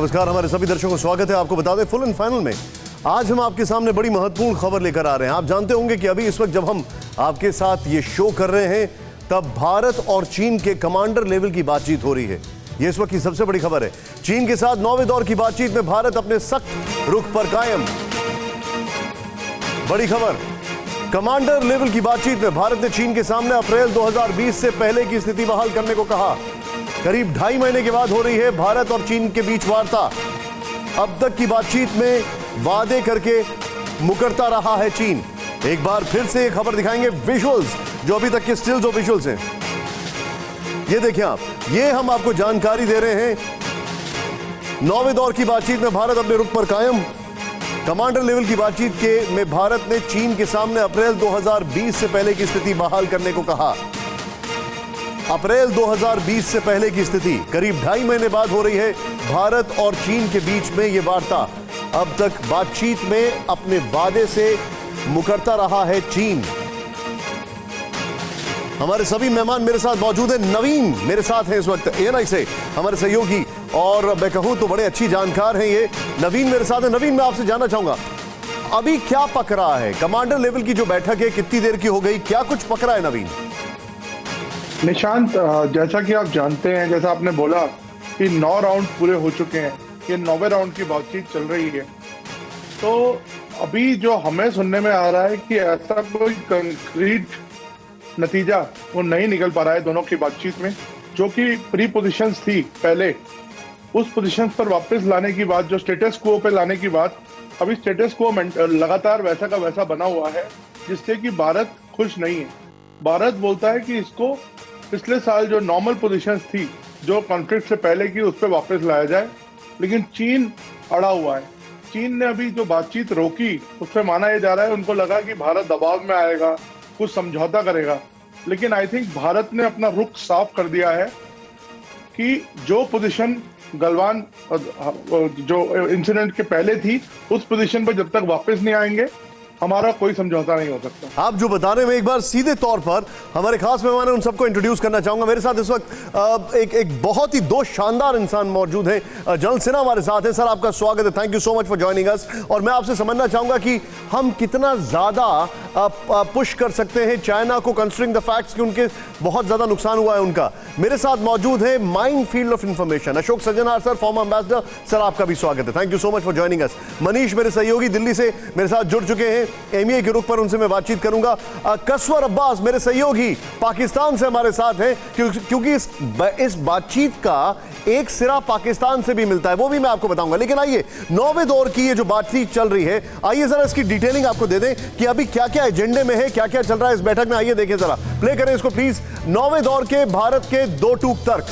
नमस्कार, हमारे सभी दर्शकों को स्वागत है। आपको बता दें, फुल एंड फाइनल में आज हम आपके सामने बड़ी महत्वपूर्ण खबर लेकर आ रहे हैं। आप जानते होंगे कि अभी इस वक्त जब हम आपके साथ ये शो कर रहे हैं तब भारत और चीन के कमांडर लेवल की बातचीत हो रही है। ये इस वक्त की सबसे बड़ी खबर है। चीन के साथ 9वें दौर की बातचीत में भारत अपने सख्त रुख पर कायम। बड़ी खबर, कमांडर लेवल की बातचीत में भारत ने चीन के सामने अप्रैल 2020 से पहले की स्थिति बहाल करने को कहा। करीब 2.5 महीने के बाद हो रही है भारत और चीन के बीच वार्ता। अब तक की बातचीत में वादे करके मुकरता रहा है चीन। एक बार फिर से एक खबर दिखाएंगे, विजुअल्स, जो अभी तक के स्टिल्स और विजुअल्स हैं। ये देखिए आप, ये हम आपको जानकारी दे रहे हैं। 9वें दौर की बातचीत में भारत अपने रुख पर कायम। कमांडर लेवल की बातचीत में भारत ने चीन के सामने अप्रैल 2020 से पहले की स्थिति बहाल करने को कहा। अप्रैल 2020 से पहले की स्थिति, करीब 2.5 महीने बाद हो रही है भारत और चीन के बीच में यह वार्ता। अब तक बातचीत में अपने वादे से मुकरता रहा है चीन। हमारे सभी मेहमान मेरे साथ मौजूद हैं। नवीन मेरे साथ हैं इस वक्त एएनआई से, हमारे सहयोगी, और मैं कहूं तो बड़े अच्छी जानकार हैं ये। नवीन मेरे साथ है। नवीन, मैं आपसे जानना चाहूंगा, अभी क्या पक रहा है? कमांडर लेवल की जो बैठक है कितनी देर की हो गई, क्या कुछ पक रहा है नवीन? निशांत, जैसा कि आप जानते हैं, जैसा आपने बोला कि 9 राउंड पूरे हो चुके हैं, ये 9वें राउंड की बातचीत चल रही है। तो अभी जो हमें सुनने में आ रहा है कि ऐसा कोई कंक्रीट नतीजा वो नहीं निकल पा रहा है दोनों की बातचीत में। जो कि प्री पोजीशंस थी पहले, उस पोजीशंस पर वापस लाने की बात, जो स्टेटस क्वो पे लाने की बात, अभी स्टेटस क्वो लगातार वैसा का वैसा बना हुआ है, जिससे कि भारत खुश नहीं है। भारत बोलता है कि इसको पिछले साल जो नॉर्मल पोजीशंस थी, जो कॉन्फ्लिक्ट से पहले की, उस पर वापस लाया जाए। लेकिन चीन अड़ा हुआ है। चीन ने अभी जो बातचीत रोकी, उस पर माना यह जा रहा है, उनको लगा कि भारत दबाव में आएगा, कुछ समझौता करेगा। लेकिन आई थिंक भारत ने अपना रुख साफ कर दिया है कि जो पोजीशन गलवान जो इंसिडेंट के पहले थी, उस पोजीशन पर जब तक वापस नहीं आएंगे, हमारा कोई समझौता नहीं हो सकता। आप जो बता रहे हैं, एक बार सीधे तौर पर हमारे खास मेहमान हैं, उन सबको इंट्रोड्यूस करना चाहूंगा। मेरे साथ इस वक्त एक बहुत ही दो शानदार इंसान मौजूद हैं। जनरल सिन्हा हमारे साथ हैं। सर, आपका स्वागत है। Thank you so much for joining us. और मैं आपसे समझना चाहूंगा कि हम कितना ज्यादा पुश कर सकते हैं चाइना को, कंसिडरिंग द फैक्ट्स कि उनके बहुत ज्यादा नुकसान हुआ है उनका। मेरे साथ मौजूद है mind field of information Ashok Sajjanar sir, farmer ambassador. Sir, आपका भी स्वागत है। Thank you so much for joining us. Manish मेरे सहयोगी दिल्ली से मेरे साथ जुड़ चुके हैं, एमईए के रुख पर, उनसे मैं बातचीत करूंगा। कसवर अब्बास मेरे सहयोगी पाकिस्तान से हमारे साथ हैं, क्योंकि इस बातचीत का एक सिरा पाकिस्तान से भी मिलता है, वो भी मैं आपको बताऊंगा। लेकिन आइए, 9वें दौर की ये जो बातचीत चल रही है, आइए जरा इसकी डिटेलिंग आपको दे दें कि अभी क्या क्या एजेंडे में है, क्या क्या चल रहा है इस बैठक में। आइए देखें, जरा प्ले करें इसको प्लीज। 9वें दौर के भारत के 2 टूक तर्क,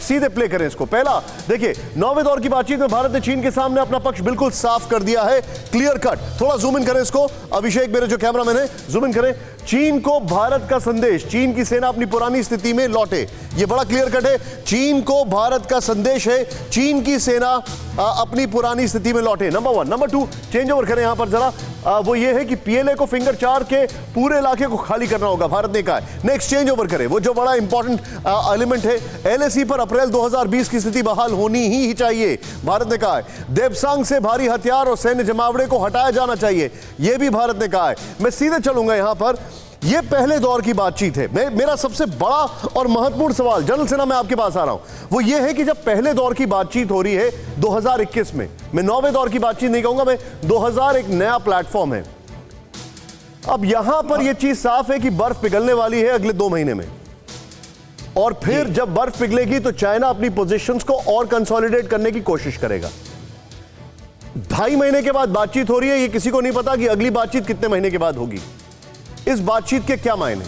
सीधे प्ले करें इसको। पहला देखिए, 9वें दौर की बातचीत में भारत ने चीन के सामने अपना पक्ष बिल्कुल साफ कर दिया है, क्लियर कट। थोड़ा जूम इन करें इसको, अभिषेक मेरे जो कैमरामैन है, जूम इन करें। चीन को भारत का संदेश, चीन की सेना अपनी पुरानी स्थिति में लौटे, यह बड़ा क्लियर कट है। चीन को भारत का संदेश है, चीन की सेना अपनी पुरानी स्थिति में लौटे, नंबर 1। नंबर 2, चेंज ओवर करें यहां पर जरा, वो ये है कि पीएलए को फिंगर 4 के पूरे इलाके को खाली करना होगा, भारत ने कहा है। नेक्स्ट, चेंज ओवर करें, वो जो बड़ा इंपॉर्टेंट एलिमेंट है, एलएसी पर अप्रैल 2020 की स्थिति बहाल होनी ही चाहिए, भारत ने कहा है। देवसांग से भारी हथियार और सैन्य जमावड़े को हटाया जाना चाहिए, यह भी भारत ने कहा है। मैं सीधे चलूंगा यहां पर। यह पहले दौर की बातचीत है। मेरा सबसे बड़ा और महत्वपूर्ण सवाल, जनरल सिन्हा, मैं आपके पास आ रहा हूं, वो यह है कि जब पहले दौर की बातचीत हो रही है 2021 में, मैं 9वें दौर की बातचीत नहीं कहूंगा, मैं 2000 एक नया प्लेटफॉर्म है। अब यहां पर यह चीज साफ है कि बर्फ पिघलने वाली है अगले 2 महीने में, और फिर जब बर्फ पिघलेगी तो चाइना अपनी पोजीशंस को और कंसोलिडेट करने की कोशिश करेगा। 2.5 महीने के बाद बातचीत हो रही है, यह किसी को नहीं पता कि अगली बातचीत कितने महीने के बाद होगी। इस बातचीत के क्या मायने?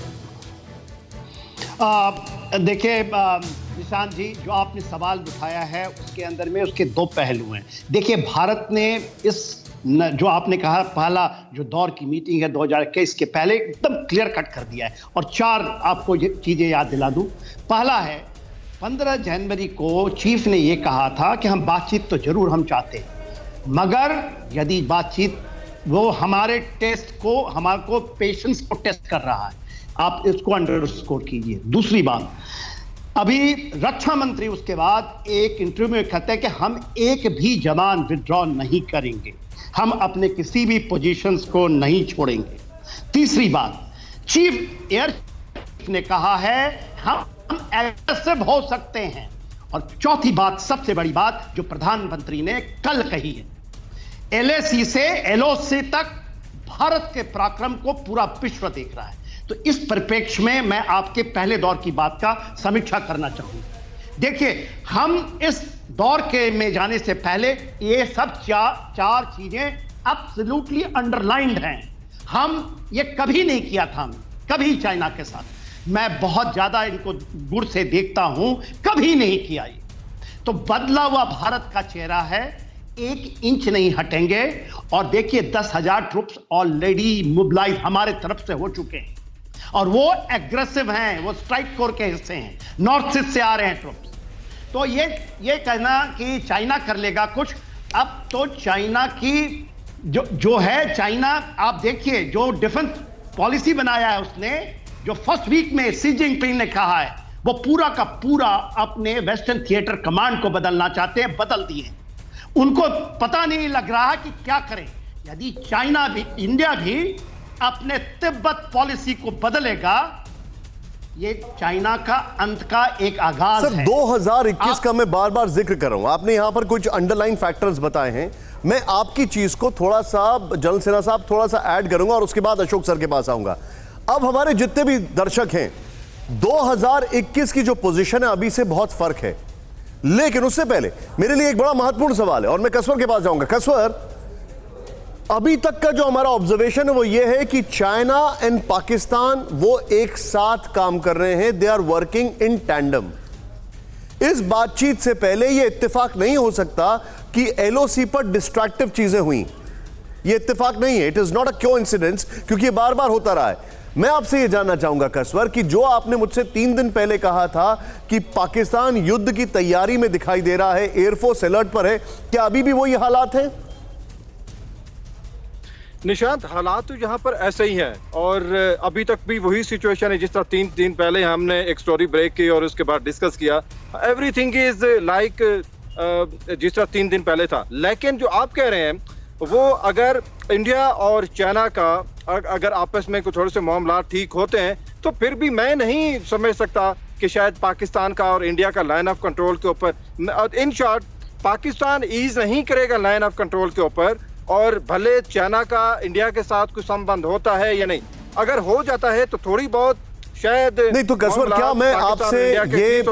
देखिए निशांत जी, जो आपने सवाल उठाया है उसके अंदर में उसके 2 पहलू हैं। देखिए, भारत ने इस जो आपने कहा पहला जो दौर की मीटिंग है 2021 के पहले, एकदम क्लियर कट कर दिया है। और 4 आपको चीजें याद दिला दूं। पहला है, 15 जनवरी को चीफ ने यह कहा था कि हम बातचीत तो जरूर हम चाहते हैं, मगर यदि बातचीत वो हमारे टेस्ट को, हमारे को पेशेंस को टेस्ट कर रहा है, आप इसको अंडरस्कोर कीजिए। दूसरी बात, अभी रक्षा मंत्री उसके बाद एक इंटरव्यू में कहते हैं कि हम एक भी जवान विड्रॉ नहीं करेंगे, हम अपने किसी भी पोजीशंस को नहीं छोड़ेंगे। तीसरी बात, चीफ एयर ने कहा है हम एग्रेसिव हो सकते हैं। और चौथी बात, सबसे बड़ी बात जो प्रधानमंत्री ने कल कही है, एलएसी से एलओसी तक भारत के पराक्रम को पूरा विश्व देख रहा है। तो इस परिप्रेक्ष्य में मैं आपके पहले दौर की बात का समीक्षा करना चाहूंगा। देखिए, हम इस दौर के में जाने से पहले ये सब चार चीजें एब्सोल्युटली अंडरलाइंड हैं। हम ये कभी नहीं किया था, कभी चाइना के साथ। मैं बहुत ज्यादा इनको दूर से देखता हूं, कभी नहीं किया ये। तो बदला हुआ भारत का चेहरा है, 1 इंच नहीं हटेंगे। और देखिए 10,000 ट्रुप्स ऑलरेडी मोबिलाइज हमारे तरफ से हो चुके हैं और वो एग्रेसिव हैं, वो स्ट्राइक कोर के हिस्से हैं, नॉर्थ ईस्ट से आ रहे हैं ट्रुप्स। तो ये कहना कि चाइना कर लेगा कुछ, अब तो चाइना की जो है, चाइना आप देखिए जो डिफेंस पॉलिसी बनाया है उसने, जो फर्स्ट वीक में शी जिनपिंग ने कहा है, वो पूरा का पूरा अपने वेस्टर्न थिएटर कमांड को बदलना चाहते हैं, बदल दिए। उनको पता नहीं लग रहा कि क्या करें। यदि चाइना भी, इंडिया भी अपने तिब्बत पॉलिसी को बदलेगा, ये चाइना का अंत का एक आगाज सर, है। 2021 का मैं बार बार जिक्र कर रहा हूं, आपने यहां पर कुछ अंडरलाइन फैक्टर्स बताए हैं। मैं आपकी चीज को थोड़ा सा, जनरल सिन्हा साहब, थोड़ा सा ऐड करूंगा और उसके बाद अशोक सर के पास आऊंगा। अब हमारे जितने भी दर्शक हैं, 2021 की जो पोजीशन है अभी से बहुत फर्क है। लेकिन उससे पहले मेरे लिए एक बड़ा महत्वपूर्ण सवाल है और मैं कसवर के पास जाऊंगा। कसवर, अभी तक का जो हमारा ऑब्जर्वेशन है वो ये है कि चाइना एंड पाकिस्तान वो एक साथ काम कर रहे हैं, they are working in tandem. इस बातचीत से पहले यह इत्तेफाक नहीं हो सकता कि एलओसी पर डिस्ट्रैक्टिव चीजें हुई। यह इत्तेफाक नहीं है, it is not a coincidence, क्योंकि यह बार बार होता रहा है। मैं आपसे यह जानना चाहूंगा कसवर कि जो आपने मुझसे 3 दिन पहले कहा था कि पाकिस्तान युद्ध की तैयारी में दिखाई दे रहा है, एयरफोर्स अलर्ट पर है, क्या अभी भी वही हालात हैं? निशांत, हालात तो यहाँ पर ऐसे ही हैं और अभी तक भी वही सिचुएशन है जिस तरह 3 दिन पहले हमने एक स्टोरी ब्रेक की और उसके बाद डिस्कस किया। एवरीथिंग इज लाइक जिस तरह 3 दिन पहले था। लेकिन जो आप कह रहे हैं वो, अगर इंडिया और चाइना का अगर आपस में कुछ थोड़े से मामला ठीक होते हैं तो फिर भी मैं नहीं समझ सकता कि शायद पाकिस्तान का और इंडिया का लाइन ऑफ कंट्रोल के ऊपर, इन शॉर्ट, पाकिस्तान ईज नहीं करेगा लाइन ऑफ कंट्रोल के ऊपर। और भले चाइना का इंडिया के साथ कुछ संबंध होता है या नहीं, अगर हो जाता है तो थोड़ी बहुत शायद नहीं। तो कसवर, क्या मैं आपसे ये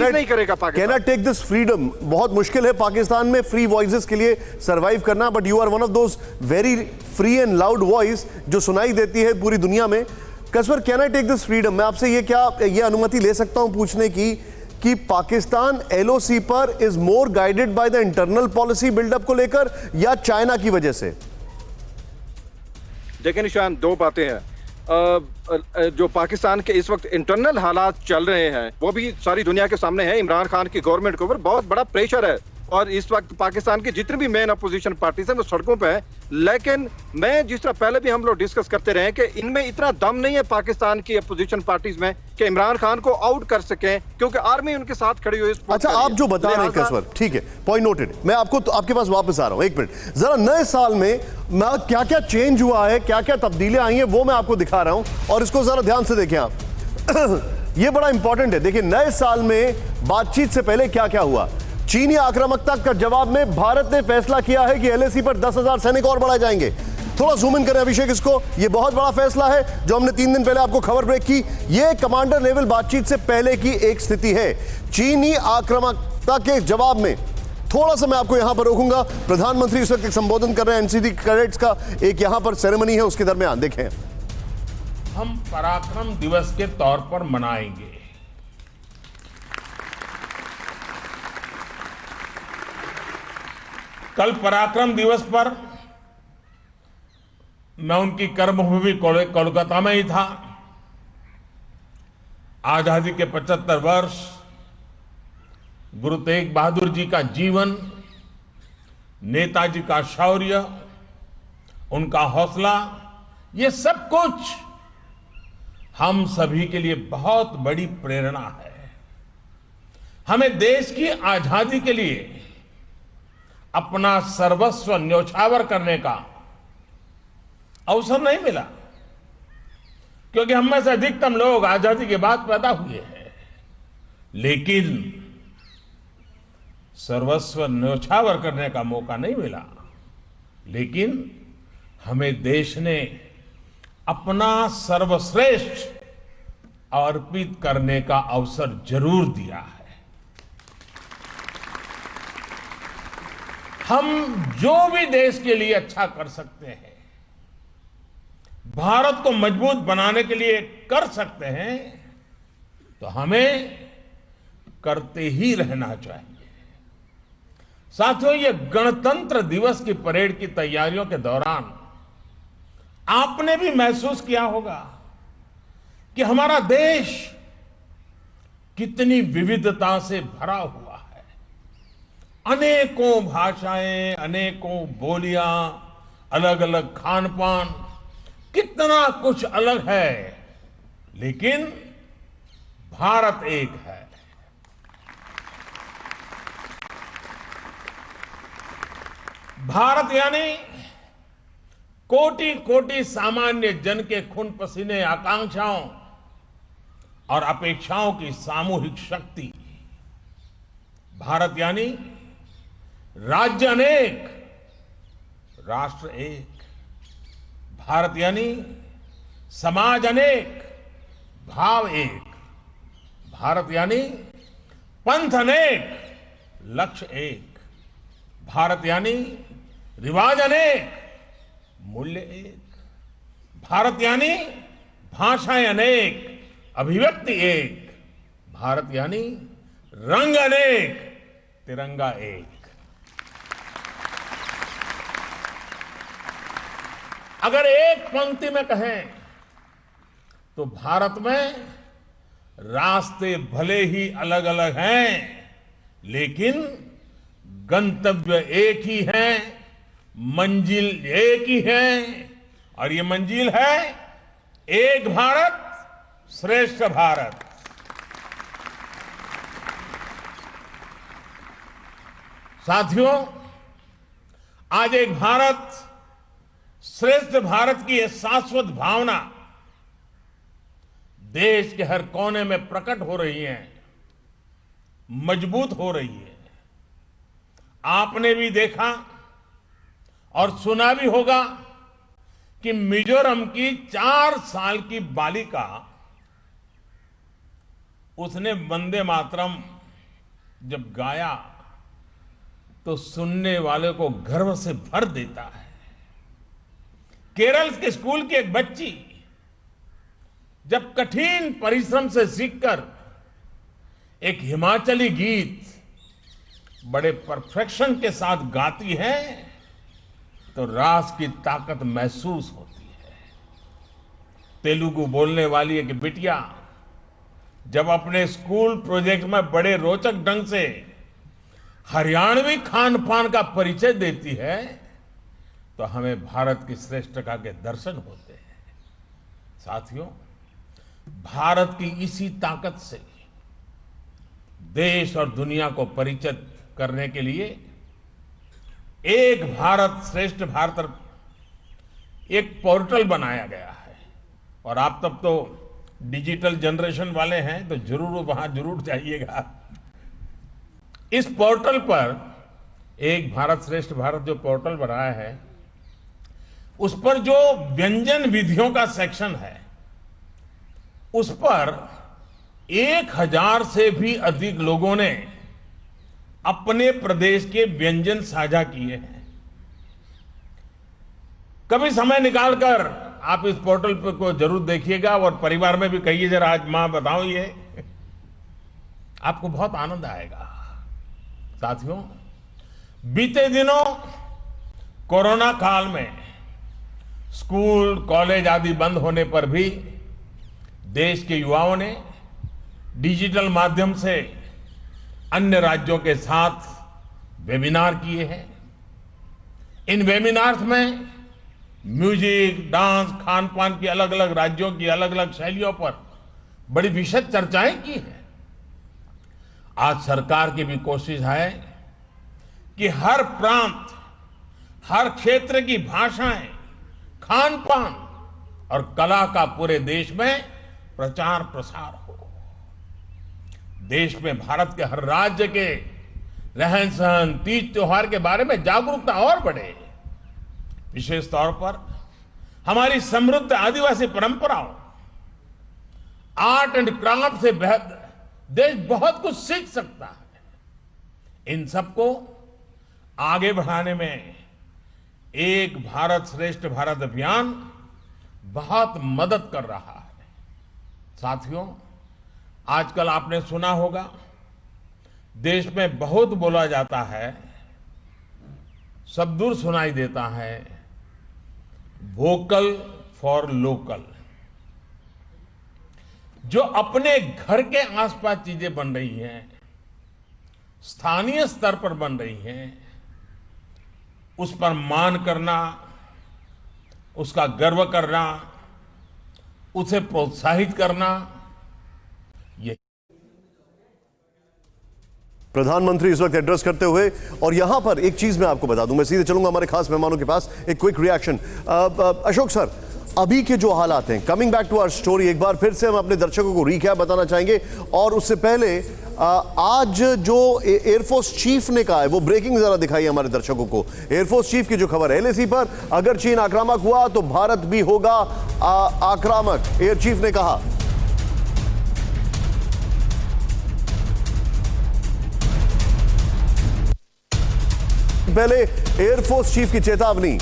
नहीं करेगा Pakistan, can I take this freedom? बहुत मुश्किल है पाकिस्तान में फ्री वॉइसेस के लिए सरवाइव करना, but you are one of those very free and loud voice जो सुनाई देती है पूरी दुनिया में। कसवर, can I take this freedom? मैं आपसे ये अनुमति ले सकता हूं पूछने की कि पाकिस्तान एलओसी पर is more guided by the internal policy buildup को लेकर या चाइना की वजह से? देखिए निशान, 2 बातें हैं। जो पाकिस्तान के इस वक्त इंटरनल हालात चल रहे हैं वो भी सारी दुनिया के सामने है। इमरान खान की गवर्नमेंट के ऊपर बहुत बड़ा प्रेशर है और इस वक्त पाकिस्तान की जितनी भी मेन अपोजिशन पार्टीज हैं वो सड़कों पे हैं। लेकिन मैं जिस तरह पहले भी हम लोग डिस्कस करते रहे कि इनमें इतना दम नहीं है पाकिस्तान की अपोजिशन पार्टीज में कि इमरान खान को आउट कर सकें, क्योंकि आर्मी उनके साथ खड़ी हुई। अच्छा, आप जो बता रहे हैं कसवर, ठीक है, पॉइंट नोटेड। मैं आपके पास वापस आ रहा हूं, 1 मिनट। जरा नए साल में क्या क्या चेंज हुआ है, क्या क्या तब्दीलियां आई हैं, वो मैं आपको दिखा रहा हूं और इसको जरा ध्यान से देखें आप। ये बड़ा इंपॉर्टेंट है। देखिए, नए साल में बातचीत से पहले क्या क्या हुआ। चीनी आक्रामकता का जवाब में भारत ने फैसला किया है कि एलएसी पर 10,000 सैनिक और बढ़ाए जाएंगे। थोड़ा जूम इन करें अभिषेक इसको। यह बहुत बड़ा फैसला है जो हमने 3 दिन पहले आपको खबर ब्रेक की। यह कमांडर लेवल बातचीत से पहले की एक स्थिति है। चीनी आक्रामकता के जवाब में, थोड़ा सा मैं आपको यहां पर रोकूंगा, प्रधानमंत्री इस वक्त एक संबोधन कर रहे हैं एनसीसी कैडेट्स का, एक यहां पर सेरेमनी है, उसके दरमियान देखें। हम पराक्रम दिवस के तौर पर मनाएंगे। कल पराक्रम दिवस पर मैं उनकी कर्मभूमि कोलकाता में ही था। आजादी के 75 वर्ष, गुरु तेग बहादुर जी का जीवन, नेताजी का शौर्य, उनका हौसला, ये सब कुछ हम सभी के लिए बहुत बड़ी प्रेरणा है। हमें देश की आजादी के लिए अपना सर्वस्व न्यौछावर करने का अवसर नहीं मिला, क्योंकि हम में से अधिकतम लोग आजादी के बाद पैदा हुए हैं। लेकिन सर्वस्व न्यौछावर करने का मौका नहीं मिला, लेकिन हमें देश ने अपना सर्वश्रेष्ठ अर्पित करने का अवसर जरूर दिया है। हम जो भी देश के लिए अच्छा कर सकते हैं, भारत को मजबूत बनाने के लिए कर सकते हैं, तो हमें करते ही रहना चाहिए। साथियों, ये गणतंत्र दिवस की परेड की तैयारियों के दौरान आपने भी महसूस किया होगा कि हमारा देश कितनी विविधता से भरा हुआ है। अनेकों भाषाएं, अनेकों बोलियां, अलग अलग खान पान, कितना कुछ अलग है, लेकिन भारत एक है। भारत यानी कोटि कोटि सामान्य जन के खून पसीने, आकांक्षाओं और अपेक्षाओं की सामूहिक शक्ति। भारत यानी राज्य अनेक, राष्ट्र एक। भारत यानी समाज अनेक, भाव एक। भारत यानी पंथ अनेक, लक्ष्य एक। भारत यानी रिवाज अनेक, मूल्य एक। भारत यानी भाषाएं अनेक, अभिव्यक्ति एक। भारत यानी रंग अनेक, तिरंगा एक। अगर एक पंक्ति में कहें तो भारत में रास्ते भले ही अलग अलग हैं, लेकिन गंतव्य एक ही है, मंजिल एक ही है, और ये मंजिल है एक भारत श्रेष्ठ भारत। साथियों, आज एक भारत श्रेष्ठ भारत की यह शाश्वत भावना देश के हर कोने में प्रकट हो रही है, मजबूत हो रही है। आपने भी देखा और सुना भी होगा कि मिजोरम की 4 साल की बालिका, उसने वंदे मातरम जब गाया तो सुनने वाले को गर्व से भर देता है। केरल के स्कूल की एक बच्ची जब कठिन परिश्रम से सीखकर एक हिमाचली गीत बड़े परफेक्शन के साथ गाती है तो रास की ताकत महसूस होती है। तेलुगु बोलने वाली एक बिटिया जब अपने स्कूल प्रोजेक्ट में बड़े रोचक ढंग से हरियाणवी खान पान का परिचय देती है तो हमें भारत की श्रेष्ठता के दर्शन होते हैं। साथियों, भारत की इसी ताकत से देश और दुनिया को परिचित करने के लिए एक भारत श्रेष्ठ भारत एक पोर्टल बनाया गया है। और आप तब तो डिजिटल जनरेशन वाले हैं तो जरूर वहां जरूर जाइएगा। इस पोर्टल पर एक भारत श्रेष्ठ भारत जो पोर्टल बनाया है, उस पर जो व्यंजन विधियों का सेक्शन है, उस पर 1000 से भी अधिक लोगों ने अपने प्रदेश के व्यंजन साझा किए हैं। कभी समय निकालकर आप इस पोर्टल पर को जरूर देखिएगा और परिवार में भी कहिए, जरा आज मां बताओ, ये आपको बहुत आनंद आएगा। साथियों, बीते दिनों कोरोना काल में स्कूल, कॉलेज आदि बंद होने पर भी देश के युवाओं ने डिजिटल माध्यम से अन्य राज्यों के साथ वेबिनार किए हैं। इन वेबिनार्स में म्यूजिक, डांस, खान पान की अलग अलग राज्यों की अलग अलग शैलियों पर बड़ी विशद चर्चाएं की हैं। आज सरकार की भी कोशिश है कि हर प्रांत, हर क्षेत्र की भाषाएं, खान पान और कला का पूरे देश में प्रचार प्रसार हो। देश में भारत के हर राज्य के रहन सहन, तीज त्योहार के बारे में जागरूकता और बढ़े। विशेष तौर पर हमारी समृद्ध आदिवासी परंपराओं, आर्ट एंड क्राफ्ट से बेहतर देश बहुत कुछ सीख सकता है। इन सबको आगे बढ़ाने में एक भारत श्रेष्ठ भारत अभियान बहुत मदद कर रहा है। साथियों, आजकल आपने सुना होगा, देश में बहुत बोला जाता है, सब दूर सुनाई देता है, वोकल फॉर लोकल। जो अपने घर के आसपास चीजें बन रही हैं, स्थानीय स्तर पर बन रही हैं, उस पर मान करना, उसका गर्व करना, उसे प्रोत्साहित करना, ये प्रधानमंत्री इस वक्त एड्रेस करते हुए, और यहां पर एक चीज मैं आपको बता दूं, मैं सीधे चलूंगा हमारे खास मेहमानों के पास। एक क्विक रिएक्शन अशोक सर, अभी के जो हालात हैं, coming back to our story, एक बार फिर से हम अपने दर्शकों को रिकैप बताना चाहेंगे। और उससे पहले आज जो एयरफोर्स चीफ ने कहा है, वो ब्रेकिंग जरा दिखाई हमारे दर्शकों को। एयरफोर्स चीफ की जो खबर है LAC पर, अगर चीन आक्रामक हुआ तो भारत भी होगा आक्रामक, एयर चीफ ने कहा। पहले एयरफोर्स चीफ की चेतावनी,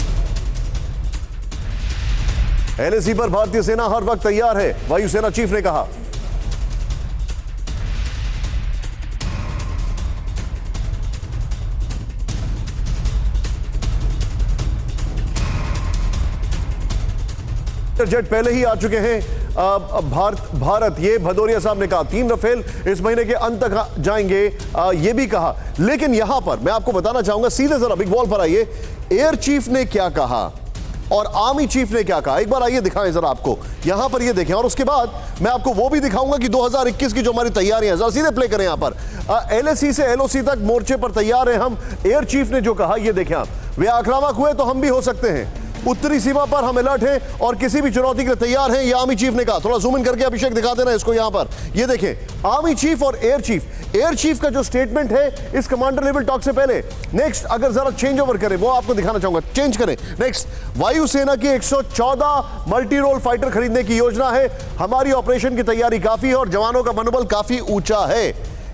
LAC पर भारतीय सेना हर वक्त तैयार है, वायुसेना चीफ ने कहा। जेट पहले ही आ चुके हैं भारत, ये भदौरिया साहब ने कहा। 3 रफेल इस महीने के अंत तक जाएंगे, ये भी कहा। लेकिन यहां पर मैं आपको बताना चाहूंगा, सीधे जरा बिग बॉल पर आइए, एयर चीफ ने क्या कहा और आर्मी चीफ ने क्या कहा, एक बार आइए दिखाएं जरा आपको, यहां पर ये देखें। और उसके बाद मैं आपको वो भी दिखाऊंगा कि 2021 की जो हमारी तैयारियां, जरा सीधे प्ले करें। यहां पर LAC से LOC तक मोर्चे पर तैयार हैं हम। एयर चीफ ने जो कहा, ये देखें आप, वे आक्रामक हुए तो हम भी हो सकते हैं, उत्तरी सीमा पर हम अलर्ट हैं और किसी भी चुनौती के लिए तैयार हैं, ये आर्मी चीफ ने कहा। थोड़ा जूम इन करके अभिषेक दिखा देना इसको, यहां पर ये देखें, आर्मी चीफ और एयर चीफ। एयर चीफ का जो स्टेटमेंट है इस कमांडर लेवल टॉक से पहले, नेक्स्ट अगर जरा चेंज ओवर करें, वो आपको दिखाना चाहूंगा, चेंज करें। नेक्स्ट, वायुसेना की 114 मल्टी रोल फाइटर खरीदने की योजना है। हमारी ऑपरेशन की तैयारी काफी है और जवानों का मनोबल काफी ऊंचा है।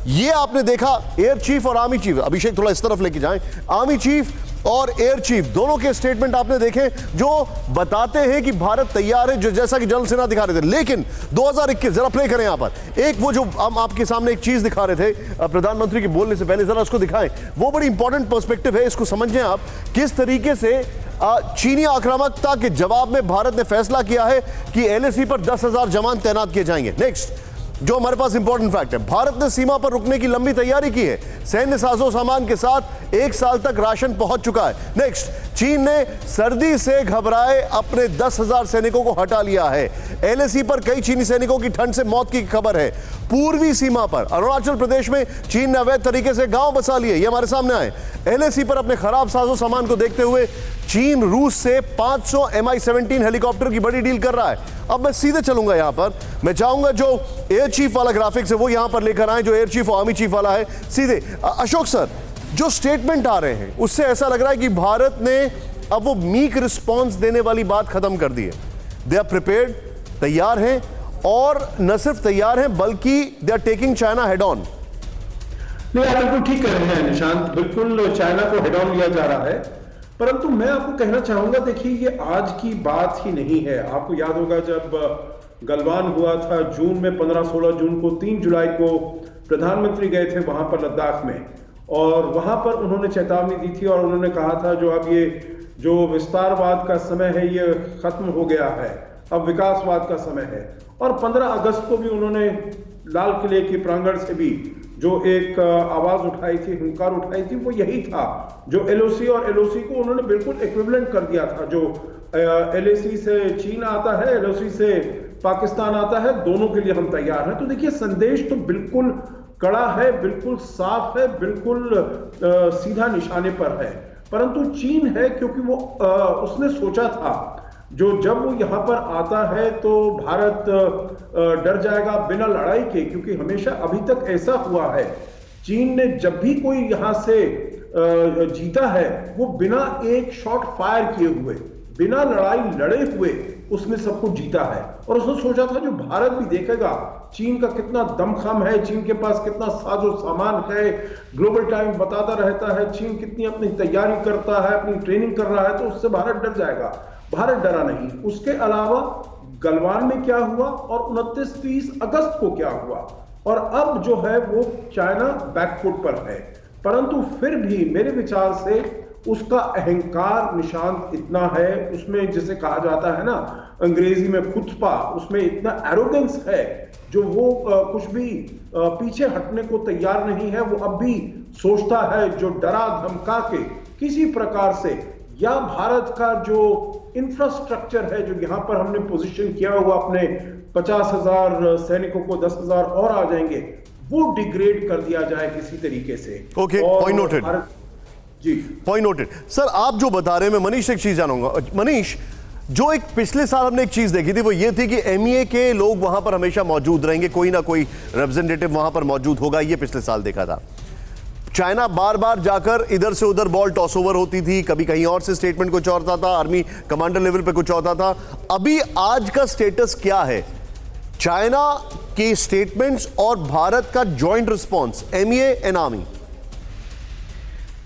ये आपने देखा एयर चीफ और आर्मी चीफ। अभिषेक थोड़ा इस तरफ लेके जाएं। आर्मी चीफ और एयर चीफ दोनों के स्टेटमेंट आपने देखे, जो बताते हैं कि भारत तैयार है, जो जैसा कि जनरल सेना दिखा रहे थे। लेकिन 2021 जरा प्ले करें यहां पर, एक वो जो हम आपके सामने एक चीज दिखा रहे थे प्रधानमंत्री के बोलने से पहले, जरा उसको दिखाएं। वो बड़ी इंपॉर्टेंट पर्सपेक्टिव है, इसको समझें आप, किस तरीके से चीनी आक्रामकता के जवाब में भारत ने फैसला किया है कि LAC पर 10,000 जवान तैनात किए जाएंगे। नेक्स्ट, जो हमारे पास इंपॉर्टेंट फैक्ट है, भारत ने सीमा पर रुकने की लंबी तैयारी की है, सैन्य साजो सामान के साथ 1 साल तक राशन पहुंच चुका है। नेक्स्ट, चीन ने सर्दी से घबराए अपने 10,000 सैनिकों को हटा लिया है। LAC पर कई चीनी सैनिकों की ठंड से मौत की खबर है। पूर्वी सीमा पर अरुणाचल प्रदेश में चीन ने अवैध तरीके से गांव बसा लिए, ये हमारे सामने आए। LAC पर अपने खराब साजो सामान को देखते हुए चीन रूस से 500 Mi-17 हेलीकॉप्टर की बड़ी डील कर रहा है। अब मैं सीधे चलूंगा यहां पर, मैं चाहूंगा जो एयर चीफ वाला ग्राफिक्स है वो यहां पर लेकर आए, जो एयर चीफ और आर्मी चीफ वाला है। सीधे अशोक सर, जो स्टेटमेंट आ रहे हैं उससे ऐसा लग रहा है कि भारत ने अब वो मीक रिस्पॉन्स देने वाली बात खत्म कर दी है। दे आर प्रिपेयर्ड, तैयार हैं, और न सिर्फ तैयार हैं बल्कि they are taking China head on. नहीं, आप बिल्कुल ठीक कह रहे हैं निशांत, बिल्कुल चाइना को हेड ऑन लिया जा रहा है। परंतु मैं आपको कहना चाहूंगा, देखिए ये आज की बात ही नहीं है। आपको याद होगा जब गलवान हुआ था जून में, 15-16 जून को, 3 जुलाई को प्रधानमंत्री गए थे वहां पर लद्दाख में, और वहां पर उन्होंने चेतावनी दी थी और उन्होंने कहा था जो अब ये जो विस्तारवाद का समय है ये खत्म हो गया है, अब विकासवाद का समय है। और 15 अगस्त को भी उन्होंने लाल किले के प्रांगण से भी जो एक आवाज उठाई थी, हुंकार उठाई थी, वो यही था, जो LOC और LOC को उन्होंने बिल्कुल इक्विवेलेंट कर दिया था। जो LAC से चीन आता है, LOC से पाकिस्तान आता है, दोनों के लिए हम तैयार हैं। तो देखिए संदेश तो बिल्कुल कड़ा है, बिल्कुल साफ है, बिल्कुल सीधा निशाने पर है। परंतु चीन है क्योंकि वो उसने सोचा था जब वो यहाँ पर आता है तो भारत डर जाएगा बिना लड़ाई के, क्योंकि हमेशा अभी तक ऐसा हुआ है चीन ने जब भी कोई यहाँ से जीता है वो बिना एक शॉट फायर किए हुए, बिना लड़ाई लड़े हुए उसने सब कुछ जीता है। और उसने सोचा था जो भारत भी देखेगा चीन का कितना दमखम है, चीन के पास कितना साजो सामान है, ग्लोबल टाइम बताता रहता है, चीन कितनी अपनी तैयारी करता है, अपनी ट्रेनिंग कर रहा है, तो उससे भारत डर जाएगा। भारत डरा नहीं। उसके अलावा गलवान में क्या हुआ और 29-30 अगस्त को क्या हुआ, और अब जो है वो चाइना बैकफुट पर है। परंतु फिर भी मेरे विचार से उसका अहंकार निशांत इतना है, उसमें जिसे कहा जाता है ना अंग्रेजी में खुतपा, उसमें इतना एरोगेंस है जो वो कुछ भी पीछे हटने को तैयार नहीं है। वो अब भी सोचता है जो डरा धमका के किसी प्रकार से, या भारत का जो इंफ्रास्ट्रक्चर है जो यहाँ पर हमने पोजीशन किया हुआ, अपने 50,000 सैनिकों को 10,000 और आ जाएंगे, वो डिग्रेड कर दिया जाए किसी तरीके से। ओके, पॉइंट नोटेड जी, पॉइंट नोटेड। सर आप जो बता रहे हैं, मैं मनीष से एक चीज जानूंगा। मनीष, जो एक पिछले साल हमने एक चीज देखी थी वो ये थी कि एमईए के लोग वहां पर हमेशा मौजूद रहेंगे, कोई ना कोई रिप्रेजेंटेटिव वहां पर मौजूद होगा, ये पिछले साल देखा था। चाइना बार बार जाकर इधर से उधर बॉल टॉस ओवर होती थी, कभी कहीं और से स्टेटमेंट कुछ और था, आर्मी कमांडर लेवल पे कुछ होता था। अभी आज का स्टेटस क्या है चाइना के स्टेटमेंट्स और भारत का joint response, MEA and army?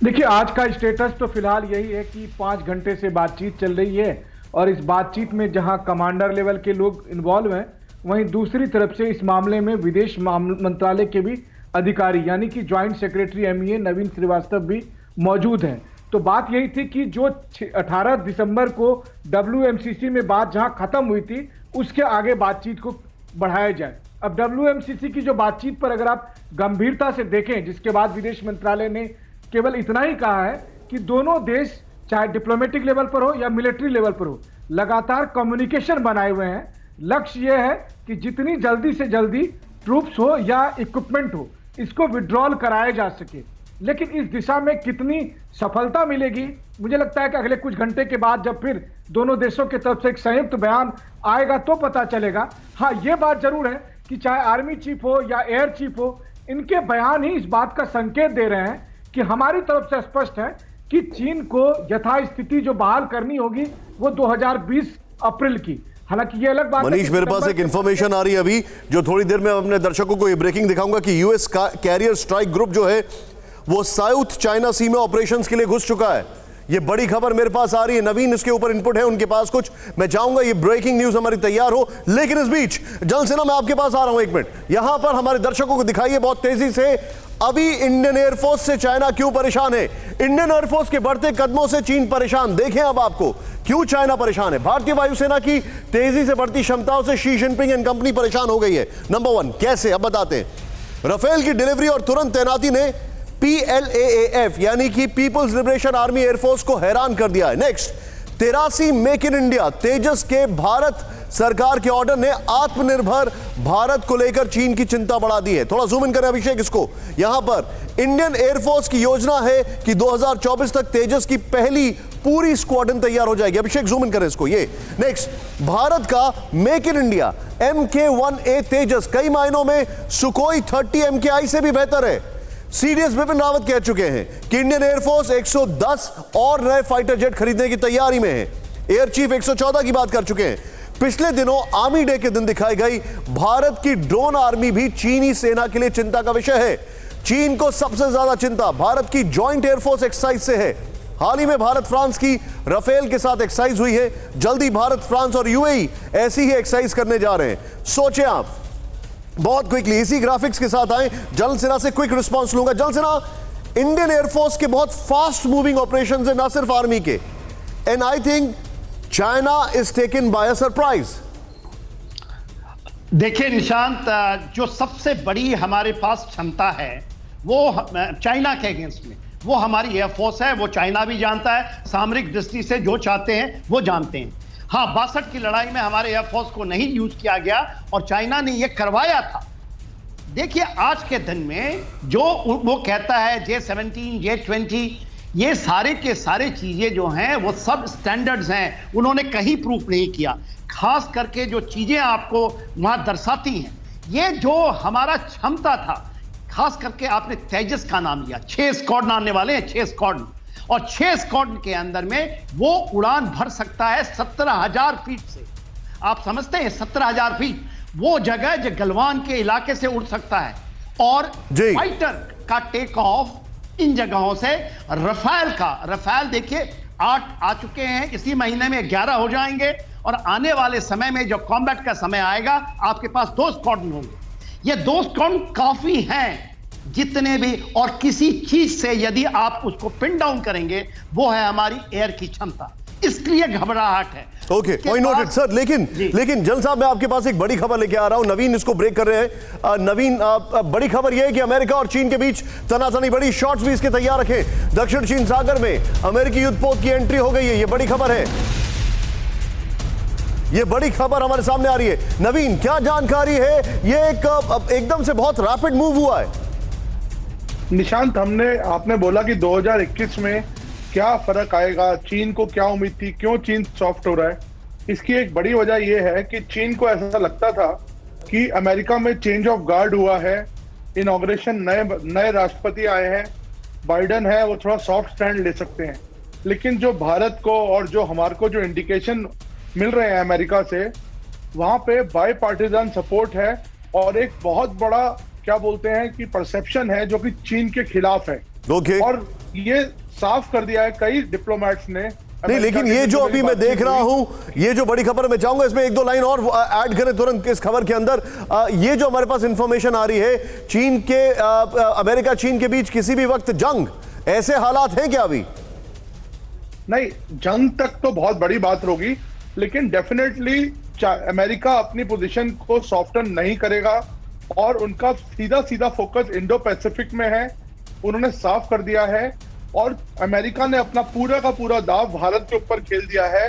देखिए, आज का स्टेटस तो फिलहाल यही है कि 5 घंटे से बातचीत चल रही है, और इस बातचीत में जहां कमांडर लेवल के लोग इन्वॉल्व हैं, वहीं दूसरी तरफ से इस मामले में विदेश मंत्रालय के भी अधिकारी यानी कि ज्वाइंट सेक्रेटरी एमईए नवीन श्रीवास्तव भी मौजूद हैं। तो बात यही थी कि जो 18 दिसंबर को WMCC में बात जहां खत्म हुई थी, उसके आगे बातचीत को बढ़ाया जाए। अब WMCC की जो बातचीत पर अगर आप गंभीरता से देखें, जिसके बाद विदेश मंत्रालय ने केवल इतना ही कहा है कि दोनों देश चाहे डिप्लोमेटिक लेवल पर हो या मिलिट्री लेवल पर हो, लगातार कम्युनिकेशन बनाए हुए हैं। लक्ष्य यह है कि जितनी जल्दी से जल्दी ट्रूप्स हो या इक्विपमेंट हो, इसको विड्रॉल कराया जा सके। लेकिन इस दिशा में कितनी सफलता मिलेगी, मुझे लगता है कि अगले कुछ घंटे के बाद जब फिर दोनों देशों की तरफ से एक संयुक्त बयान आएगा तो पता चलेगा। हाँ, ये बात जरूर है कि चाहे आर्मी चीफ हो या एयर चीफ हो, इनके बयान ही इस बात का संकेत दे रहे हैं कि हमारी तरफ से स्पष्ट है कि चीन को यथास्थिति जो बहाल करनी होगी वो 2020 अप्रैल की। हालांकि ये अलग बात है। मनीष, मेरे पास एक इंफॉर्मेशन आ रही है अभी, जो थोड़ी देर में अपने दर्शकों को ये ब्रेकिंग दिखाऊंगा कि यूएस का कैरियर स्ट्राइक ग्रुप जो है वो साउथ चाइना सी में ऑपरेशंस के लिए घुस चुका है। ये बड़ी खबर मेरे पास आ रही है। नवीन इसके ऊपर इनपुट है उनके पास कुछ, मैं चाहूंगा ये ब्रेकिंग न्यूज हमारी तैयार हो। लेकिन इस बीच जल सेना, मैं आपके पास आ रहा हूं, एक मिनट यहां पर हमारे दर्शकों को दिखाइए बहुत तेजी से, अभी इंडियन एयरफोर्स से चाइना क्यों परेशान है, इंडियन एयरफोर्स के बढ़ते कदमों से चीन परेशान। देखें अब आपको क्यों चाइना परेशान है। भारतीय वायुसेना की तेजी से बढ़ती क्षमताओं से शी जिनपिंग एंड कंपनी परेशान हो गई है। नंबर 1, कैसे, अब बताते हैं। राफेल की डिलीवरी और तुरंत तैनाती ने PLAAF यानी कि पीपल्स लिबरेशन आर्मी एयरफोर्स को हैरान कर दिया है। नेक्स्ट, 83 मेक इन इंडिया तेजस के भारत सरकार के ऑर्डर ने आत्मनिर्भर भारत को लेकर चीन की चिंता बढ़ा दी है। थोड़ा जूम इन करें अभिषेक इसको। यहां पर इंडियन एयरफोर्स की योजना है कि 2024 तक तेजस की पहली पूरी स्क्वाड्रन तैयार हो जाएगी। अभिषेक जूम इन करें इसको। ये नेक्स्ट, भारत का मेक इन इंडिया MK1A तेजस कई मायनों में सुखोई 30 MKI से भी बेहतर है। सीडीएस बिपिन रावत कह चुके हैं कि इंडियन एयरफोर्स 110 और नए फाइटर जेट खरीदने की तैयारी में है। एयर चीफ 114 की बात कर चुके हैं। पिछले दिनों आर्मी डे के दिन दिखाई गई भारत की ड्रोन आर्मी भी चीनी सेना के लिए चिंता का विषय है। चीन को सबसे ज्यादा चिंता भारत की जॉइंट एयरफोर्स एक्सरसाइज से है। हाल ही में भारत फ्रांस की राफेल के साथ एक्सरसाइज हुई है। जल्दी भारत, फ्रांस और यूएई ऐसी ही एक्सरसाइज करने जा रहे हैं। सोचें आप। बहुत क्विकली इसी ग्राफिक्स के साथ आए, जल सेना से क्विक रिस्पांस लूंगा। जल सेना, इंडियन एयरफोर्स के बहुत फास्ट मूविंग ऑपरेशंस है, ना सिर्फ आर्मी के, and I think China is taken by a surprise. देखिए निशांत, जो सबसे बड़ी हमारे पास क्षमता है वो चाइना के अगेंस्ट में वो हमारी एयरफोर्स है। वो चाइना भी जानता है, सामरिक दृष्टि से जो चाहते हैं वो जानते हैं। हाँ, 62 की लड़ाई में हमारे एयरफोर्स को नहीं यूज किया गया और चाइना ने यह करवाया था। देखिए आज के दिन में जो वो कहता है J17, J20, ये सारे के सारे चीजें जो हैं वो सब स्टैंडर्ड्स हैं, उन्होंने कहीं प्रूफ नहीं किया। खास करके जो चीजें आपको वहां दर्शाती हैं, ये जो हमारा क्षमता था, खास करके आपने तेजस का नाम लिया, 6 स्क्वाड्रन आने वाले हैं, 6 स्क्वाड्रन, और 6 स्क्वाड्रन के अंदर में वो उड़ान भर सकता है 17,000 फीट से। आप समझते हैं 17,000 फीट वो जगह जो गलवान के इलाके से उड़ सकता है, और फाइटर का टेक ऑफ इन जगहों से। रफाल देखिए 8 आ चुके हैं, इसी महीने में 11 हो जाएंगे, और आने वाले समय में जो कॉम्बैट का समय आएगा आपके पास 2 स्क्वाड्रन होंगे। ये 2 स्क्वाड्रन काफी हैं जितने भी, और किसी चीज से यदि आप उसको पिन डाउन करेंगे, वो है हमारी एयर की क्षमता, इसलिए घबराहट है। Okay, point noted sir. लेकिन जल साहब, मैं आपके पास एक बड़ी खबर लेके आ रहा हूं। नवीन इसको ब्रेक कर रहे हैं। नवीन, बड़ी खबर यह है कि अमेरिका और चीन के बीच तनातनी बड़ी। शॉट्स भी इसके तैयार रखें। दक्षिण चीन सागर में अमेरिकी युद्धपोत की एंट्री हो गई है। ये बड़ी खबर है, ये बड़ी खबर हमारे सामने आ रही है। नवीन, क्या जानकारी है? ये एकदम से बहुत रैपिड मूव हुआ है। निशांत, आपने बोला कि 2021 में क्या फर्क आएगा, चीन को क्या उम्मीद थी, क्यों चीन सॉफ्ट हो रहा है? इसकी एक बड़ी वजह यह है कि चीन को ऐसा लगता था कि अमेरिका में चेंज ऑफ गार्ड हुआ है, इनॉग्रेशन, नए राष्ट्रपति आए हैं, बाइडेन है, वो थोड़ा सॉफ्ट स्टैंड ले सकते हैं। लेकिन जो भारत को और जो हमारे को जो इंडिकेशन मिल रहे हैं अमेरिका से, वहां पे बाई पार्टिजान सपोर्ट है, और एक बहुत बड़ा क्या बोलते हैं कि परसेप्शन है जो कि चीन के खिलाफ है। और ये साफ कर दिया है कई डिप्लोमेट्स ने। नहीं, लेकिन ये जो अभी मैं देख रहा हूं, ये जो बड़ी खबर, मैं चाहूंगा इसमें 1-2 लाइन और ऐड करें तुरंत इस खबर के अंदर। ये जो हमारे पास इंफॉर्मेशन आ रही है, चीन के अमेरिका चीन के बीच किसी भी वक्त जंग, ऐसे हालात हैं क्या अभी? नहीं, जंग तक तो बहुत बड़ी बात होगी, लेकिन डेफिनेटली अमेरिका अपनी पोजीशन को सॉफ्टन नहीं करेगा, और उनका सीधा फोकस इंडो पैसिफिक में है। उन्होंने साफ कर दिया है, और अमेरिका ने अपना पूरा का पूरा दाव भारत के ऊपर खेल दिया है।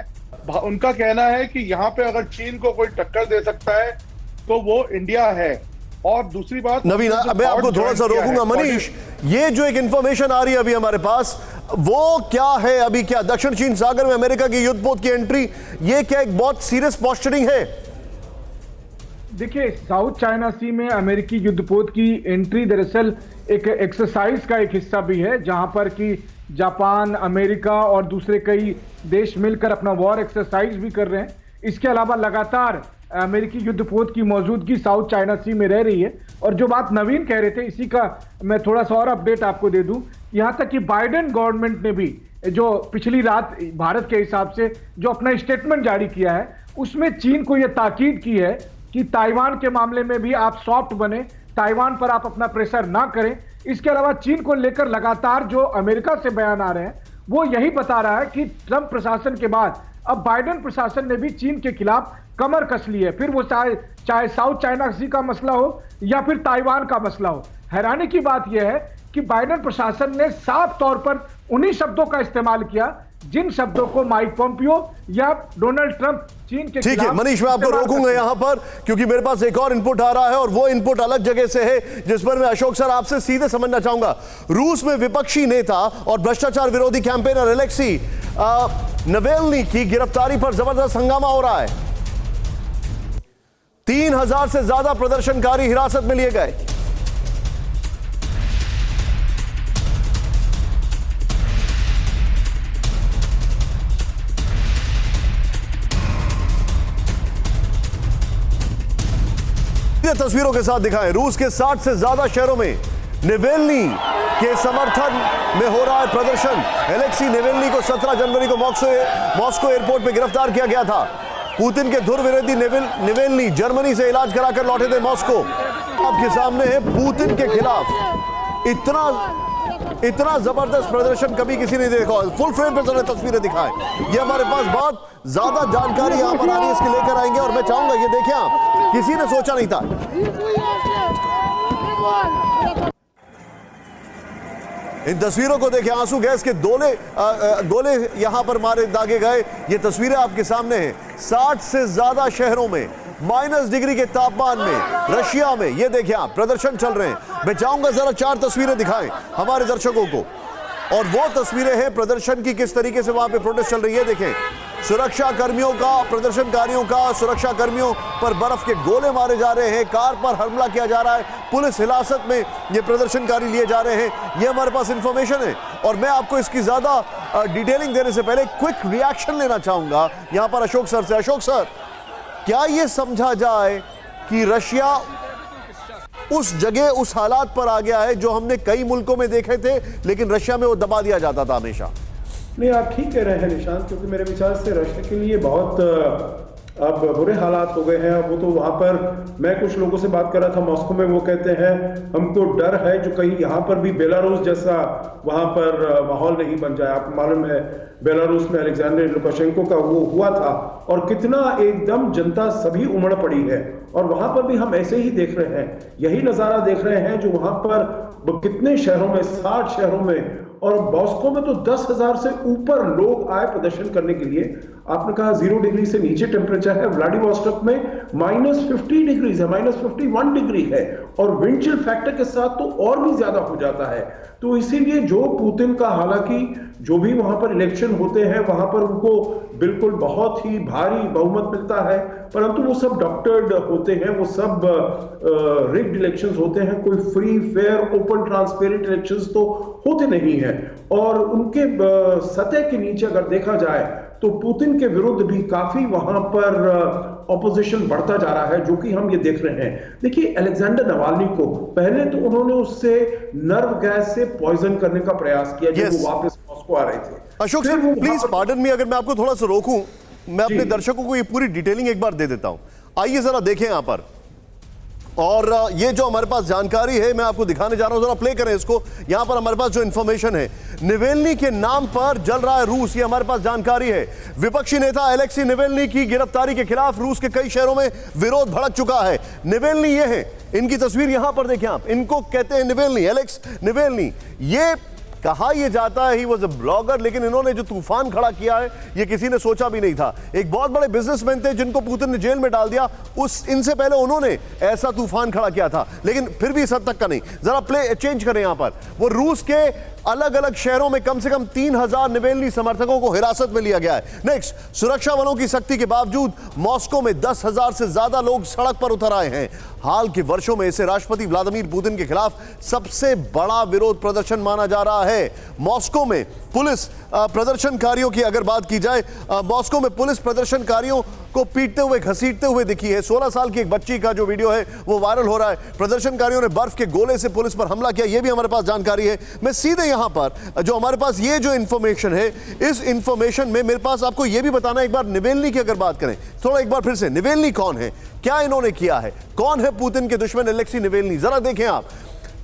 उनका कहना है कि यहाँ पे अगर चीन को कोई टक्कर दे सकता है तो वो इंडिया है। और दूसरी बात, नवीन, मैं आपको थोड़ा सा रोकूंगा। मनीष, ये जो एक इंफॉर्मेशन आ रही है अभी हमारे पास, वो क्या है अभी? क्या दक्षिण चीन सागर में अमेरिका की युद्धपोत की एंट्री, ये क्या एक बहुत सीरियस पोस्चरिंग है? देखिए, साउथ चाइना सी में अमेरिकी युद्धपोत की एंट्री दरअसल एक एक्सरसाइज का एक हिस्सा भी है, जहां पर कि जापान, अमेरिका और दूसरे कई देश मिलकर अपना वॉर एक्सरसाइज भी कर रहे हैं। इसके अलावा लगातार अमेरिकी युद्धपोत की मौजूदगी साउथ चाइना सी में रह रही है। और जो बात नवीन कह रहे थे, इसी का मैं थोड़ा सा और अपडेट आपको दे दूं। यहां तक कि बाइडेन गवर्नमेंट ने भी जो पिछली रात भारत के हिसाब से जो अपना स्टेटमेंट जारी किया है, उसमें चीन को यह ताकीद की है कि ताइवान के मामले में भी आप सॉफ्ट बने, ताइवान पर आप अपना प्रेशर ना करें। इसके अलावा चीन को लेकर लगातार जो अमेरिका से बयान आ रहे हैं, वो यही बता रहा है कि ट्रंप प्रशासन के बाद अब बाइडेन प्रशासन ने भी चीन के खिलाफ कमर कस ली है, फिर वो चाहे साउथ चाइना सी का मसला हो या फिर ताइवान का मसला हो। हैरानी की बात यह है कि बाइडेन प्रशासन ने साफ तौर पर उन्हीं शब्दों का इस्तेमाल किया जिन शब्दों को माइक पोम्पियो या डोनाल्ड ट्रंप चीन के ठीक है मनीष, मैं आपको रोकूंगा यहां पर, क्योंकि मेरे पास एक और इनपुट आ रहा है, और वो इनपुट अलग जगह से है, जिस पर मैं अशोक सर आपसे सीधे समझना चाहूंगा। रूस में विपक्षी नेता और भ्रष्टाचार विरोधी कैंपेनर एलेक्सी नवेलनी की गिरफ्तारी पर जबरदस्त हंगामा हो रहा है। 3000 से ज्यादा प्रदर्शनकारी हिरासत में लिए गए। तस्वीरों के साथ दिखाएं, रूस के 60 से ज्यादा शहरों में नेवेल्नी के समर्थन में हो रहा है प्रदर्शन। एलेक्सी नेवेल्नी को 17 जनवरी को मॉस्को एयरपोर्ट पे गिरफ्तार किया गया था। पुतिन के धुर विरोधी नेवेल्नी जर्मनी से इलाज कराकर लौटे थे मॉस्को। आपके सामने है पुतिन के खिलाफ इतना जबरदस्त प्रदर्शन कभी किसी ने देखा। फुल फ्रेम पे सारे तस्वीरें दिखाएं। ये हमारे पास बहुत ज्यादा जानकारी यहां पर आ रही है, इसके लेकर आएंगे। और मैं चाहूंगा ये देखें आप, किसी ने सोचा नहीं था। इन तस्वीरों को देखें, आंसू गैस के गोले यहां पर मारे दागे गए। ये तस्वीरें आपके सामने हैं। 60 से ज्यादा शहरों में माइनस डिग्री के तापमान में रशिया में ये देखिए आप प्रदर्शन चल रहे हैं। मैं चाहूंगा जरा 4 तस्वीरें दिखाएं हमारे दर्शकों को, और वो तस्वीरें हैं प्रदर्शन की, किस तरीके से वहां पे प्रोटेस्ट चल रही है। देखें सुरक्षा कर्मियों का, प्रदर्शनकारियों का, सुरक्षा कर्मियों पर बर्फ के गोले मारे जा रहे हैं, कार पर हमला किया जा रहा है, पुलिस हिरासत में ये प्रदर्शनकारी लिए जा रहे हैं। ये हमारे पास इंफॉर्मेशन है और मैं आपको इसकी ज्यादा डिटेलिंग देने से पहले क्विक रिएक्शन लेना चाहूंगा यहां पर अशोक सर से। अशोक सर, क्या यह समझा जाए कि रशिया उस जगह, उस हालात पर आ गया है जो हमने कई मुल्कों में देखे थे, लेकिन रशिया में वो दबा दिया जाता था हमेशा? नहीं, आप ठीक कह रहे हैं निशांत, क्योंकि मेरे विचार से रशिया के लिए बहुत अब बुरे हालात हो गए हैं। अब वो तो वहां पर, मैं कुछ लोगों से बात कर रहा था मॉस्को में, वो कहते हैं हमको डर है जो कहीं यहाँ पर भी बेलारूस जैसा वहां पर माहौल नहीं बन जाए। आपको मालूम है बेलारूस में अलेक्जेंडर लुकाशेंको का वो हुआ था और कितना एकदम जनता सभी उमड़ पड़ी है, और वहां पर भी हम ऐसे ही देख रहे हैं, यही नजारा देख रहे हैं जो वहां पर कितने शहरों में, 60 शहरों में, और मॉस्को में तो 10,000 से ऊपर लोग आए प्रदर्शन करने के लिए। आपने कहा 0 डिग्री से नीचे टेम्परेचर है, व्लादिवोस्टोक में -50 डिग्री है, -51 डिग्री है, और विंड चिल फैक्टर के साथ तो और भी ज्यादा हो जाता है। तो इसीलिए जो पुतिन का, हालांकि जो भी वहां पर इलेक्शन होते हैं वहां पर उनको बिल्कुल बहुत ही भारी बहुमत मिलता है, परंतु वो सब डॉक्टर्ड होते हैं, वो सब रिग्ड इलेक्शंस होते हैं, कोई free fair open transparent elections तो होते नहीं हैं। और उनके सतह के नीचे अगर देखा जाए तो पुतिन के विरुद्ध भी काफी वहां पर ऑपोजिशन बढ़ता जा रहा है, जो कि हम ये देख रहे हैं। देखिए अलेक्जेंडर नवाल्नी को पहले तो उन्होंने उससे नर्व गैस से पॉइजन करने का प्रयास किया जब वो वापस मॉस्को आ रहे थे। Ashok sir please pardon me, अगर मैं आपको थोड़ा सा रोकूं, मैं अपने दर्शकों को ये पूरी डिटेलिंग एक बार दे देता हूं। आइए जरा देखें यहां पर, और ये जो हमारे पास जानकारी है मैं आपको दिखाने जा रहा हूं, जरा प्ले करें इसको। यहां पर हमारे पास जो इंफॉर्मेशन है, निवेल्नी के नाम पर जल रहा है रूस, ये हमारे पास जानकारी है। विपक्षी नेता एलेक्सी निवेल्नी की गिरफ्तारी के खिलाफ रूस के कई शहरों में विरोध भड़क चुका है। निवेल्नी ये है, इनकी तस्वीर यहां पर देखें आप, इनको कहते हैं निवेल्नी, एलेक्स निवेल्नी। ये कहा यह जाता है ही वॉज अ ब्लॉगर, लेकिन इन्होंने जो तूफान खड़ा किया है ये किसी ने सोचा भी नहीं था। एक बहुत बड़े बिजनेसमैन थे जिनको पुतिन ने जेल में डाल दिया, इनसे पहले उन्होंने ऐसा तूफान खड़ा किया था, लेकिन फिर भी इस हद तक का नहीं। जरा प्ले चेंज करें यहां पर, वो रूस के अलग अलग शहरों में कम से कम 3000 निवेल्नी समर्थकों को हिरासत में लिया गया है। नेक्स्ट, सुरक्षा बलों की सख्ती के बावजूद मॉस्को में 10,000 से ज्यादा लोग सड़क पर उतर आए हैं। हाल के वर्षों में इसे राष्ट्रपति व्लादिमीर पुतिन के खिलाफ सबसे बड़ा विरोध प्रदर्शन माना जा रहा है। मॉस्को में पुलिस प्रदर्शनकारियों की अगर बात की जाए, मॉस्को में पुलिस प्रदर्शनकारियों को पीटते हुए, घसीटते हुए दिखी है। 16 साल की एक बच्ची का जो वीडियो है वो वायरल हो रहा है। प्रदर्शनकारियों ने बर्फ के गोले से पुलिस पर हमला किया, ये भी हमारे पास जानकारी है। मैं सीधे यहां पर जो हमारे पास ये जो इंफॉर्मेशन है, इस इंफॉर्मेशन में मेरे पास आपको ये भी बताना, एक बार निवेल्नी की अगर बात करें थोड़ा, एक बार फिर से, निवेल्नी कौन है, क्या इन्होंने किया है, कौन है पुतिन के दुश्मन एलेक्सी निवेल्नी, जरा देखें आप।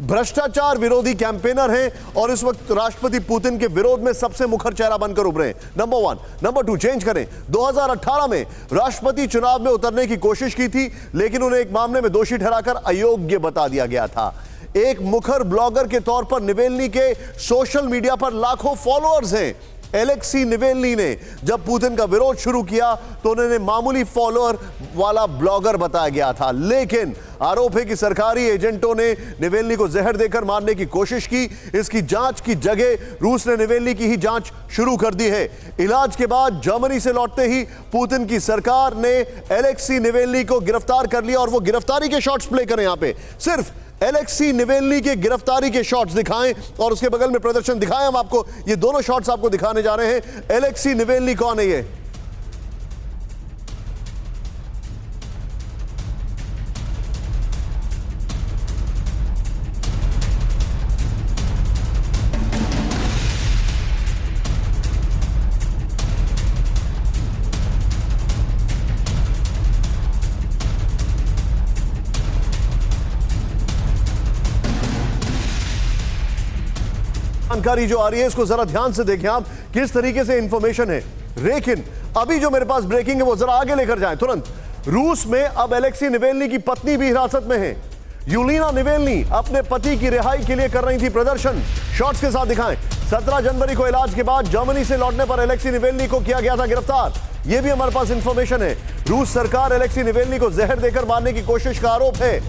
भ्रष्टाचार विरोधी कैंपेनर हैं और इस वक्त राष्ट्रपति पुतिन के विरोध में सबसे मुखर चेहरा बनकर उभरे हैं। नंबर 1। नंबर 2 चेंज करें, 2018 में राष्ट्रपति चुनाव में उतरने की कोशिश की थी, लेकिन उन्हें एक मामले में दोषी ठहराकर अयोग्य बता दिया गया था। एक मुखर ब्लॉगर के तौर पर निवेल्नी के सोशल मीडिया पर लाखों फॉलोअर्स हैं। एलेक्सी निवेल्नी ने जब पुतिन का विरोध शुरू किया तो उन्हें मामूली फॉलोअर वाला ब्लॉगर बताया गया था, लेकिन आरोप है कि सरकारी एजेंटों ने निवेल्नी को जहर देकर मारने की कोशिश की। इसकी जांच की जगह रूस ने निवेल्नी की ही जांच शुरू कर दी है। इलाज के बाद जर्मनी से लौटते ही पुतिन की सरकार ने एलेक्सी निवेल्नी को गिरफ्तार कर लिया, और वो गिरफ्तारी के शॉट्स प्ले करें यहां पे, सिर्फ एलेक्सी निवेल्नी के गिरफ्तारी के शॉट्स दिखाएं और उसके बगल में प्रदर्शन दिखाएं। हम आपको ये दोनों शॉट्स आपको दिखाने जा रहे हैं। एलेक्सी निवेल्नी कौन है ये? जानकारी जो आ रही है इसको जरा ध्यान से देखें आप, किस तरीके से इंफॉर्मेशन है। लेकिन अभी जो मेरे पास ब्रेकिंग है वो जरा आगे लेकर जाएं तुरंत। रूस में अब एलेक्सी निवेल्नी की पत्नी भी हिरासत में है। यूलिना निवेल्नी अपने पति की रिहाई के लिए कर रही थी प्रदर्शन। शॉट्स के साथ दिखाएं। 17 जनवरी को इलाज के बाद जर्मनी से लौटने पर एलेक्सी नावल्नी को किया गया था गिरफ्तार। यह भी हमारे पास इंफॉर्मेशन है। रूस सरकार एलेक्सी नावल्नी को जहर देकर मारने की कोशिश का आरोप है।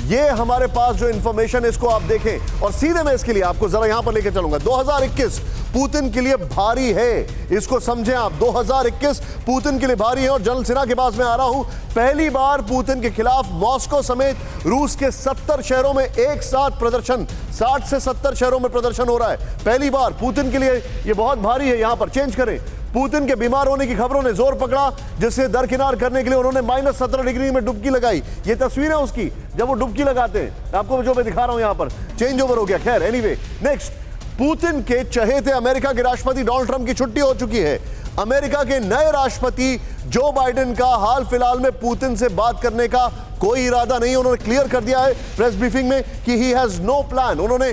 ये हमारे पास जो इंफॉर्मेशन है इसको आप देखें और सीधे मैं इसके लिए आपको जरा यहां पर लेकर चलूंगा। 2021 पुतिन के लिए भारी है, इसको समझें आप। 2021 पुतिन के लिए भारी है और जनरल सिन्हा के पास मैं आ रहा हूं। पहली बार पुतिन के खिलाफ मॉस्को समेत रूस के 70 शहरों में एक साथ प्रदर्शन, 60 से 70 शहरों में प्रदर्शन हो रहा है। पहली बार पुतिन के लिए यह बहुत भारी है। यहां पर चेंज करें। पुतिन के बीमार होने की खबरों ने जोर पकड़ा, जिससे दरकिनार करने के लिए उन्होंने -17 डिग्री में डुबकी लगाई। ये तस्वीर है उसकी जब वो डुबकी लगाते हैं, आपको जो मैं दिखा रहा हूं यहां पर। चेंज ओवर हो गया। खैर एनीवे, नेक्स्ट, पुतिन के चहेते अमेरिका के राष्ट्रपति डोनाल्ड ट्रंप की छुट्टी हो चुकी है। अमेरिका के नए राष्ट्रपति जो बाइडेन का हाल फिलहाल में पुतिन से बात करने का कोई इरादा नहीं। उन्होंने क्लियर कर दिया है प्रेस ब्रीफिंग में कि ही हैज नो प्लान। उन्होंने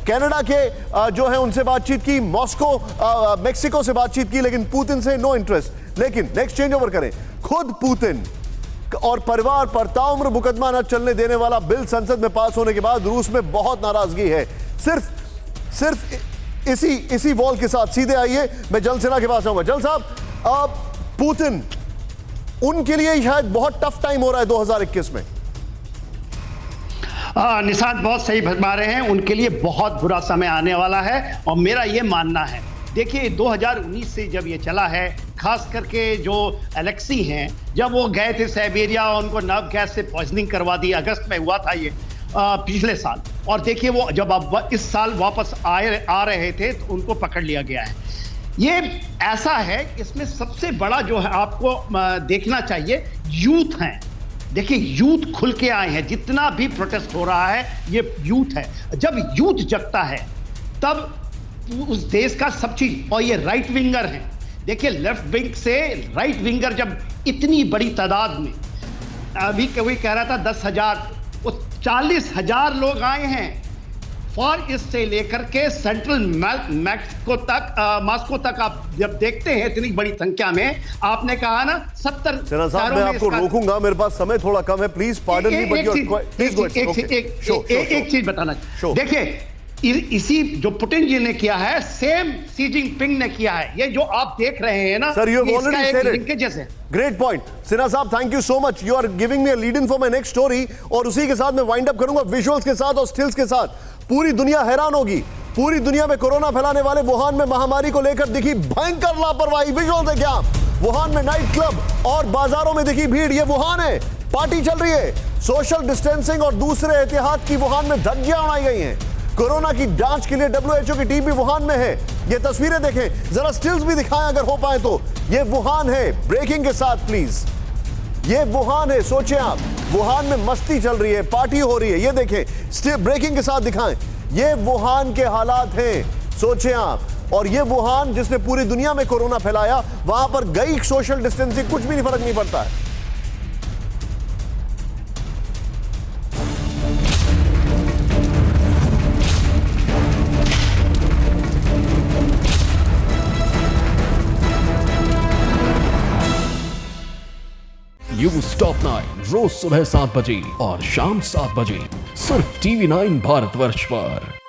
कनाडा के जो है उनसे बातचीत की, मॉस्को मेक्सिको से बातचीत की, लेकिन पुतिन से नो इंटरेस्ट। लेकिन नेक्स्ट चेंज ओवर करें। खुद पुतिन और परिवार पर ताउम्र मुकदमा न चलने देने वाला बिल संसद में पास होने के बाद रूस में बहुत नाराजगी है। सिर्फ इसी वॉल के साथ सीधे आइए, मैं जल सिन्हा के पास आऊंगा। जल साहब, पुतिन उनके लिए शायद बहुत टफ टाइम हो रहा है 2021 में। निशांत बहुत सही फरमा रहे हैं। उनके लिए बहुत बुरा समय आने वाला है और मेरा ये मानना है, देखिए 2019 से जब ये चला है, खास करके जो एलेक्सी हैं, जब वो गए थे साइबेरिया, उनको नर्व गैस से पॉइजनिंग करवा दी। अगस्त में हुआ था ये पिछले साल। और देखिए वो जब अब इस साल वापस आ रहे थे तो उनको पकड़ लिया गया है। ये ऐसा है, इसमें सबसे बड़ा जो है आपको देखना चाहिए, यूथ हैं। देखिए यूथ खुल के आए हैं। जितना भी प्रोटेस्ट हो रहा है ये यूथ है। जब यूथ जगता है तब उस देश का सब चीज, और ये राइट विंगर हैं। देखिए लेफ्ट विंग से राइट विंगर जब इतनी बड़ी तादाद में, अभी कोई कह रहा था 10,000, वो 40,000 लोग आए हैं। फॉर ईस्ट से लेकर के सेंट्रल मॉस्को तक आप जब देखते हैं इतनी बड़ी संख्या में, आपने कहा ना 70 सिन्हा साहब, मैं आपको रोकूंगा, मेरे पास समय थोड़ा कम है, प्लीज पार्डन मी, बट एक चीज बताना। देखिए इसी जो पुतिन जी ने किया है, सेम शी जिनपिंग ने किया है। ये जो आप देख रहे हैं ना, sir, you have already said it. जैसे ग्रेट पॉइंट सिन्हा साहब, thank you so much. You are giving me a lead in for my next story, और उसी के साथ मैं वाइंड अप करूंगा विजुअल्स के साथ और स्टिल्स के साथ। पूरी दुनिया हैरान होगी। पूरी दुनिया में कोरोना फैलाने वाले वुहान में महामारी को लेकर दिखी भयंकर लापरवाही। विजुअल देखिए आप, वुहान में नाइट क्लब और बाजारों में दिखी भीड़। ये वुहान है, पार्टी चल रही है। सोशल डिस्टेंसिंग और दूसरे एहतियात की वुहान में धज्जियां उड़ाई गई हैं। कोरोना की जांच के लिए WHO की टीम भी वुहान में है। ये तस्वीरें देखें, जरा स्टिल्स भी दिखाएं अगर हो पाए तो। ये वुहान है, ब्रेकिंग के साथ प्लीज। ये वुहान है, सोचें आप, वुहान में मस्ती चल रही है, पार्टी हो रही है। ये देखें, ब्रेकिंग के साथ दिखाएं। ये वुहान के हालात हैं, सोचें आप। और ये वुहान जिसने पूरी दुनिया में कोरोना फैलाया, वहां पर गई सोशल डिस्टेंसिंग, कुछ भी नहीं, फर्क नहीं पड़ता है। न्यूज टॉप 9 रोज सुबह 7 बजे और शाम 7 बजे सिर्फ TV9 भारतवर्ष पर।